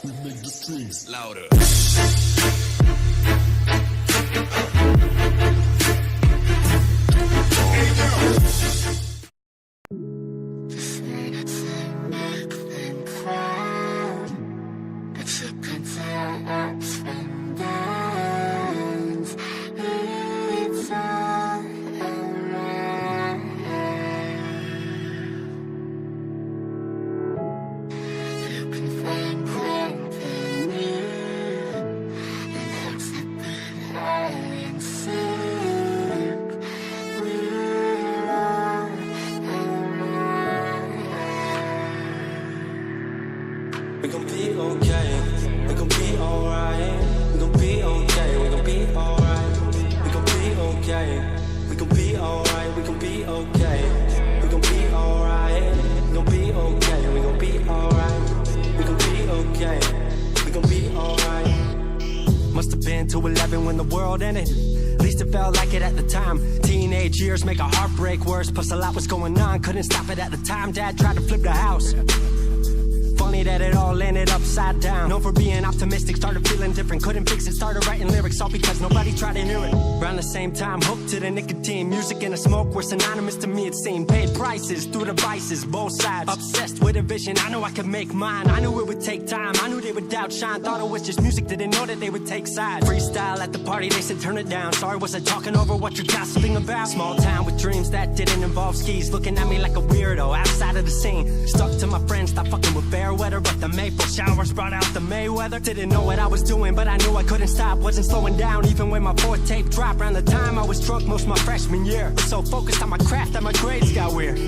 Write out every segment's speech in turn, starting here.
We make the streets louder. We gon' be okay, we gon' be alright. We gon' be okay, we gon' be alright. We gon' be okay, we gon' be alright. We gon' be okay, we gon' be alright. We gon' be okay, we gon' be alright. We gon' be okay, we gon' be alright. Must have been 2:11 when the world ended. At least it felt like it at the time. Teenage years make a heartbreak worse. Plus a lot was going on, couldn't stop it at the time. Dad tried to flip the house. Funny that it all ended upside down. Known for being optimistic, started feeling different. Couldn't fix it, started writing lyrics, all because nobody tried to hear it. Around the same time, hooked to the nicotine. Music and the smoke were synonymous to me, it seemed. Paid prices through the vices, both sides. Obsessed with a vision, I knew I could make mine. I knew it would take time, I knew they would outshine. Thought it was just music, didn't know that they would take sides. Freestyle at the party, they said turn it down. Sorry, was I talking over what you're gossiping about? Small town with dreams that didn't involve skis. Looking at me like a weirdo, outside of the scene. Stuck to my friends, stop fucking with fair weather. But the maple showers brought out the Mayweather. Didn't know what I was doing, but I knew I couldn't stop. Wasn't slowing down, even when my fourth tape dropped. Around the time I was drunk most my freshman year. Was so focused on my craft that my grades got weird.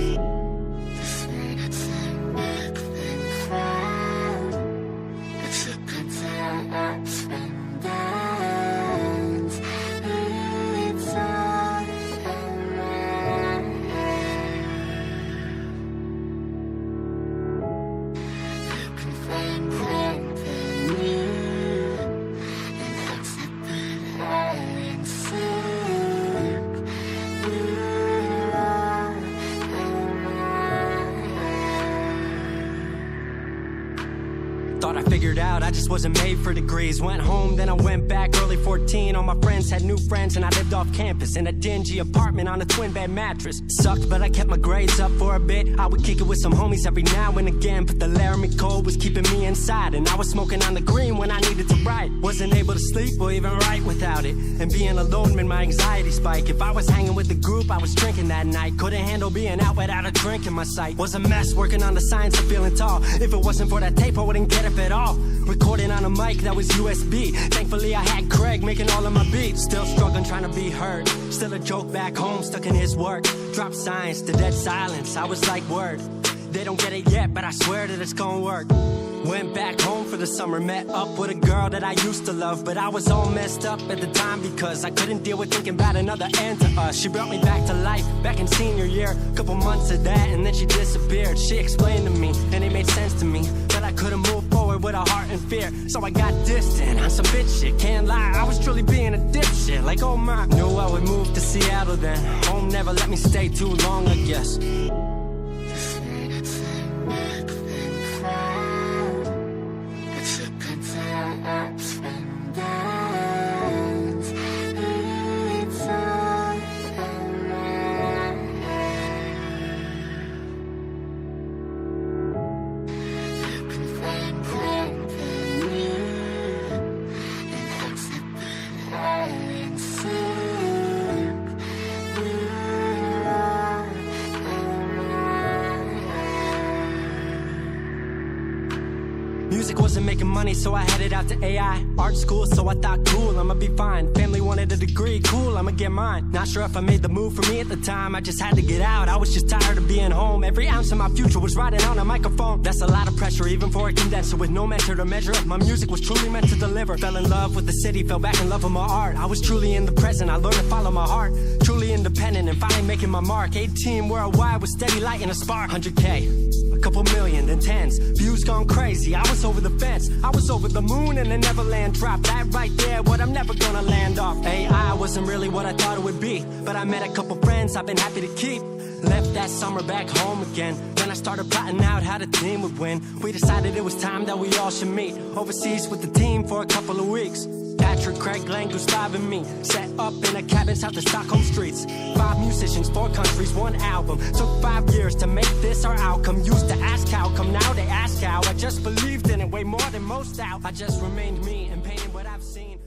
Thought I figured out, I just wasn't made for degrees. Went home, then I went back, early 14. All my friends had new friends and I lived off campus in a dingy apartment on a twin bed mattress. Sucked, but I kept my grades up for a bit. I would kick it with some homies every now and again, but the Laramie cold was keeping me inside. And I was smoking on the green when I needed to write. Wasn't able to sleep or even write without it. And being alone made my anxiety spike. If I was hanging with the group, I was drinking that night. Couldn't handle being out without a drink in my sight. Was a mess working on the science of feeling tall. If it wasn't for that tape, I wouldn't get it at all. Recording on a mic that was USB. Thankfully I had Craig making all of my beats. Still struggling trying to be heard. Still a joke back home, stuck in his work. Drop science to dead silence, I was like word. They don't get it yet, but I swear that it's gonna work. Went back home for the summer, met up with a girl that I used to love. But I was all messed up at the time because I couldn't deal with thinking about another end to us. She brought me back to life, back in senior year. Couple months of that and then she disappeared. She explained to me, and it made sense to me, that I couldn't move forward with a heart in fear. So I got distant on some bitch shit, can't lie, I was truly being a dipshit. Like oh my, knew I would move to Seattle then. Home never let me stay too long, I guess. Music wasn't making money, so I headed out to AI art school, so I thought cool, I'ma be fine. Family wanted a degree, cool, I'ma get mine. Not sure if I made the move for me at the time, I just had to get out. I was just tired of being home. Every ounce of my future was riding on a microphone. That's a lot of pressure, even for a condenser with no mentor to measure up. My music was truly meant to deliver. Fell in love with the city, fell back in love with my art. I was truly in the present, I learned to follow my heart. Truly independent and finally making my mark. 18 worldwide with steady light and a spark. 100K, a couple million, then tens. Views gone crazy, I was over the fence. I was over the moon and the Neverland drop. That right there, what I'm never gonna land off. AI wasn't really what I thought it would be, but I met a couple friends I've been happy to keep. Left that summer back home again. Then Then I started plotting out how the team would win. We decided it was time that we all should meet overseas with the team for a couple of weeks. Patrick, Craig, Glenn, Gustav, and me set up in a cabin south of Stockholm streets. 5 musicians, 4 countries, 1 album. Took 5 years to make this our outcome. Used to ask how come, now they ask how. I just believed in it way more than most out. I just remained me and painted what I've seen.